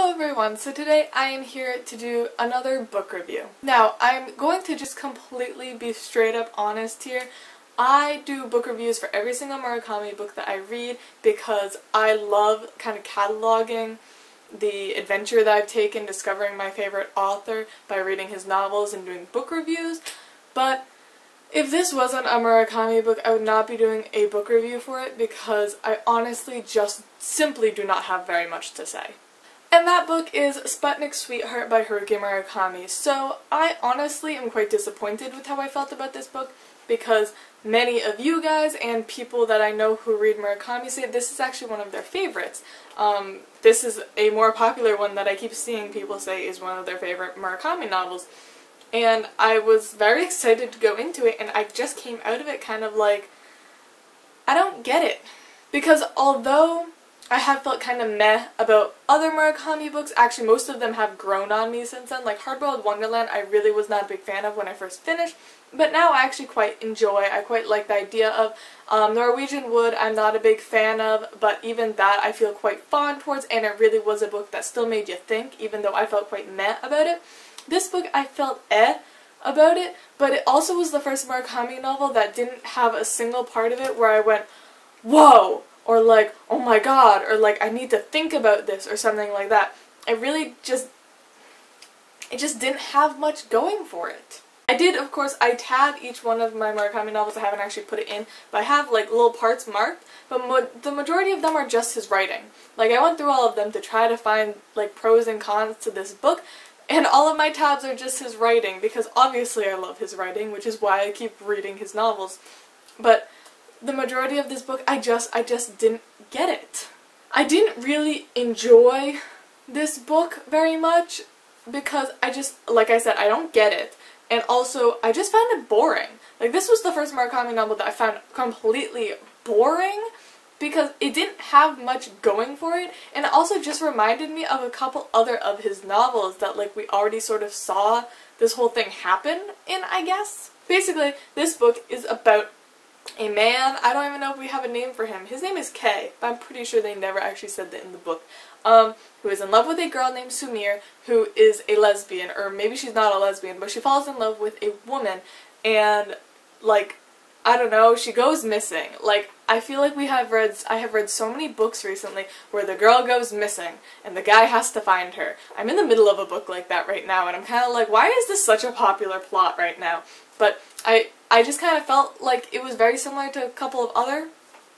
Hello everyone, so today I am here to do another book review. Now, I'm going to just completely be straight up honest here. I do book reviews for every single Murakami book that I read because I love kind of cataloging the adventure that I've taken discovering my favorite author by reading his novels and doing book reviews. But if this wasn't a Murakami book, I would not be doing a book review for it because I honestly just simply do not have very much to say. And that book is Sputnik Sweetheart by Haruki Murakami. So I honestly am quite disappointed with how I felt about this book because many of you guys and people that I know who read Murakami say this is actually one of their favorites. This is a more popular one that I keep seeing people say is one of their favorite Murakami novels. And I was very excited to go into it, and I just came out of it kind of like, I don't get it. Because although I have felt kind of meh about other Murakami books, actually most of them have grown on me since then. Like Hard-Boiled Wonderland I really was not a big fan of when I first finished, but now I actually quite enjoy. I quite like the idea of Norwegian Wood I'm not a big fan of, but even that I feel quite fond towards, and it really was a book that still made you think, even though I felt quite meh about it. This book I felt about it, but it also was the first Murakami novel that didn't have a single part of it where I went, whoa! Or like, oh my god, or like, I need to think about this, or something like that. It just didn't have much going for it. I did, of course, I tab each one of my Murakami novels. I haven't actually put it in, but I have like little parts marked, but the majority of them are just his writing. Like, I went through all of them to try to find like pros and cons to this book, and all of my tabs are just his writing, because obviously I love his writing, which is why I keep reading his novels. But the majority of this book, I just didn't get it. I didn't really enjoy this book very much because like I said, I don't get it. And also, I just found it boring. Like, this was the first Murakami novel that I found completely boring because it didn't have much going for it, and it also just reminded me of a couple other of his novels that, like, we already sort of saw this whole thing happen in, I guess. Basically, this book is about a man, I don't even know if we have a name for him. His name is Kay, but I'm pretty sure they never actually said that in the book. Who is in love with a girl named Sumire, who is a lesbian, or maybe she's not a lesbian, but she falls in love with a woman, and, like, I don't know, she goes missing. Like, I feel like I have read so many books recently where the girl goes missing, and the guy has to find her. I'm in the middle of a book like that right now, and I'm kind of like, why is this such a popular plot right now? But I just kind of felt like it was very similar to a couple of other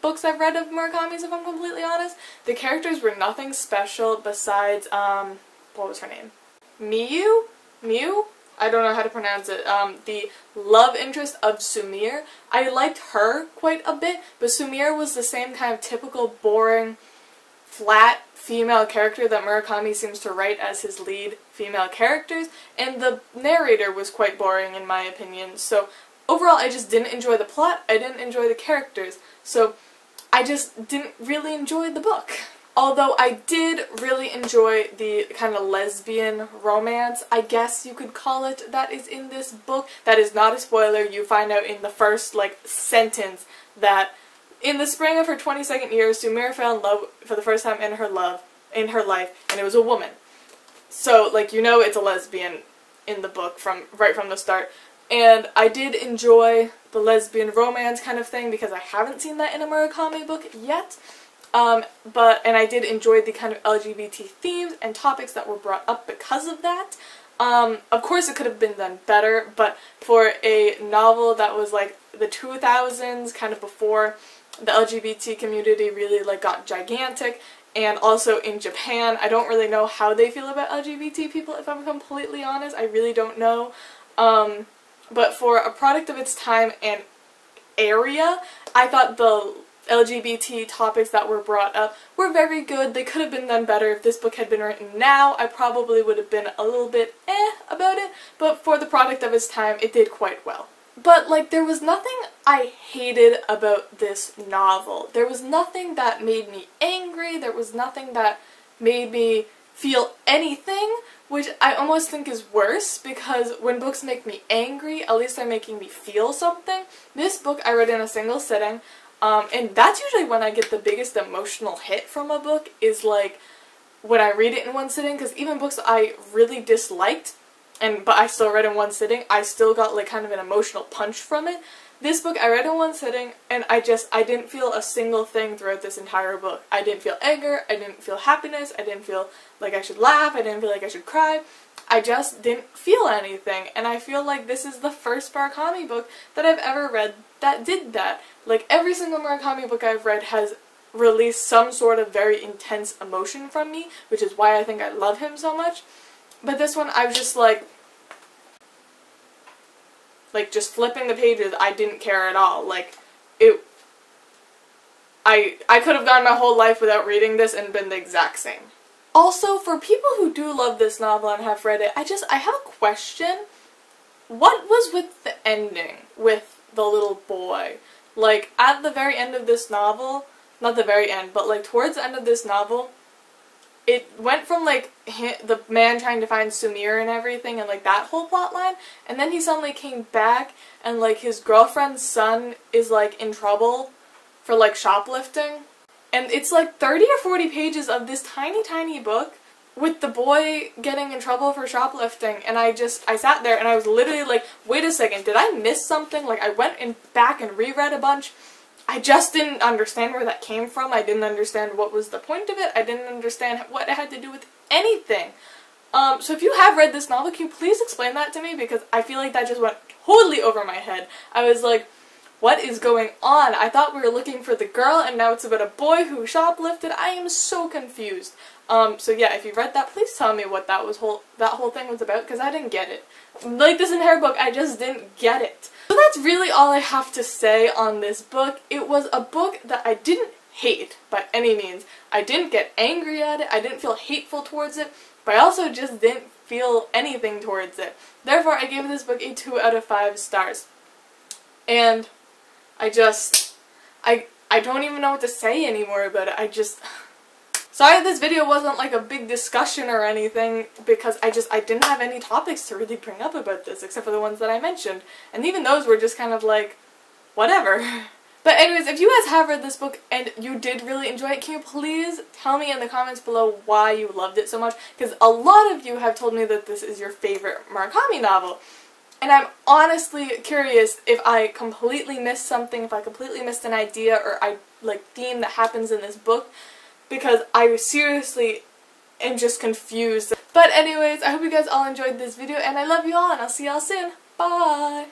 books I've read of Murakami's, if I'm completely honest. The characters were nothing special besides, what was her name? Miu? I don't know how to pronounce it. The love interest of Sumire. I liked her quite a bit, but Sumire was the same kind of typical boring, flat female character that Murakami seems to write as his lead female characters, and the narrator was quite boring in my opinion. So overall, I just didn't enjoy the plot, I didn't enjoy the characters, so I just didn't really enjoy the book. Although I did really enjoy the kind of lesbian romance, I guess you could call it, that is in this book. That is not a spoiler. You find out in the first, like, sentence that in the spring of her 22nd year, Sumire fell in love for the first time in her life, and it was a woman. So, like, you know it's a lesbian in the book right from the start. And I did enjoy the lesbian romance kind of thing because I haven't seen that in a Murakami book yet. And I did enjoy the kind of LGBT themes and topics that were brought up because of that. Of course it could have been done better, but for a novel that was like the 2000s, kind of before the LGBT community really like got gigantic, and also in Japan, I don't really know how they feel about LGBT people, if I'm completely honest. I really don't know. But for a product of its time and area, I thought the LGBT topics that were brought up were very good. They could have been done better. If this book had been written now, I probably would have been a little bit about it, but for the product of its time, it did quite well. But, like, there was nothing I hated about this novel. There was nothing that made me angry. There was nothing that made me feel anything, which I almost think is worse, because when books make me angry, at least they're making me feel something. This book I read in a single sitting. And that's usually when I get the biggest emotional hit from a book, is like when I read it in one sitting, because even books I really disliked, but I still read in one sitting, I still got like kind of an emotional punch from it. This book I read in one sitting, and I didn't feel a single thing throughout this entire book. I didn't feel anger, I didn't feel happiness, I didn't feel like I should laugh, I didn't feel like I should cry. I just didn't feel anything, and I feel like this is the first Murakami book that I've ever read that did that. Like, every single Murakami book I've read has released some sort of very intense emotion from me, which is why I think I love him so much. But this one, I was just like just flipping the pages, I didn't care at all. Like, I could have gone my whole life without reading this and been the exact same. Also, for people who do love this novel and have read it, I have a question. What was with the ending with the little boy? Like, at the very end of this novel, not the very end, but like towards the end of this novel, it went from like the man trying to find Sumire and everything and like that whole plot line, and then he suddenly came back and like his girlfriend's son is like in trouble for like shoplifting. And it's like 30 or 40 pages of this tiny book with the boy getting in trouble for shoplifting, and I sat there and I was literally like, wait a second, did I miss something? Like, I went back and reread a bunch. I just didn't understand where that came from. I didn't understand what was the point of it. I didn't understand what it had to do with anything. So if you have read this novel, can you please explain that to me? Because I feel like that just went totally over my head. I was like, what is going on? I thought we were looking for the girl, and now it's about a boy who shoplifted. I am so confused. So yeah, if you read that, please tell me what that whole thing was about, because I didn't get it. Like this entire book, I just didn't get it. So that's really all I have to say on this book. It was a book that I didn't hate by any means. I didn't get angry at it. I didn't feel hateful towards it, but I also just didn't feel anything towards it. Therefore, I gave this book a 2 out of 5 stars. And I don't even know what to say anymore about it. Sorry this video wasn't like a big discussion or anything, because I didn't have any topics to really bring up about this, except for the ones that I mentioned. And even those were just kind of like, whatever. But anyways, if you guys have read this book and you did really enjoy it, can you please tell me in the comments below why you loved it so much? Because a lot of you have told me that this is your favorite Murakami novel. And I'm honestly curious if I completely missed something, if I completely missed an idea or theme that happens in this book, because I seriously am just confused. But anyways, I hope you guys all enjoyed this video, and I love you all, and I'll see y'all soon. Bye!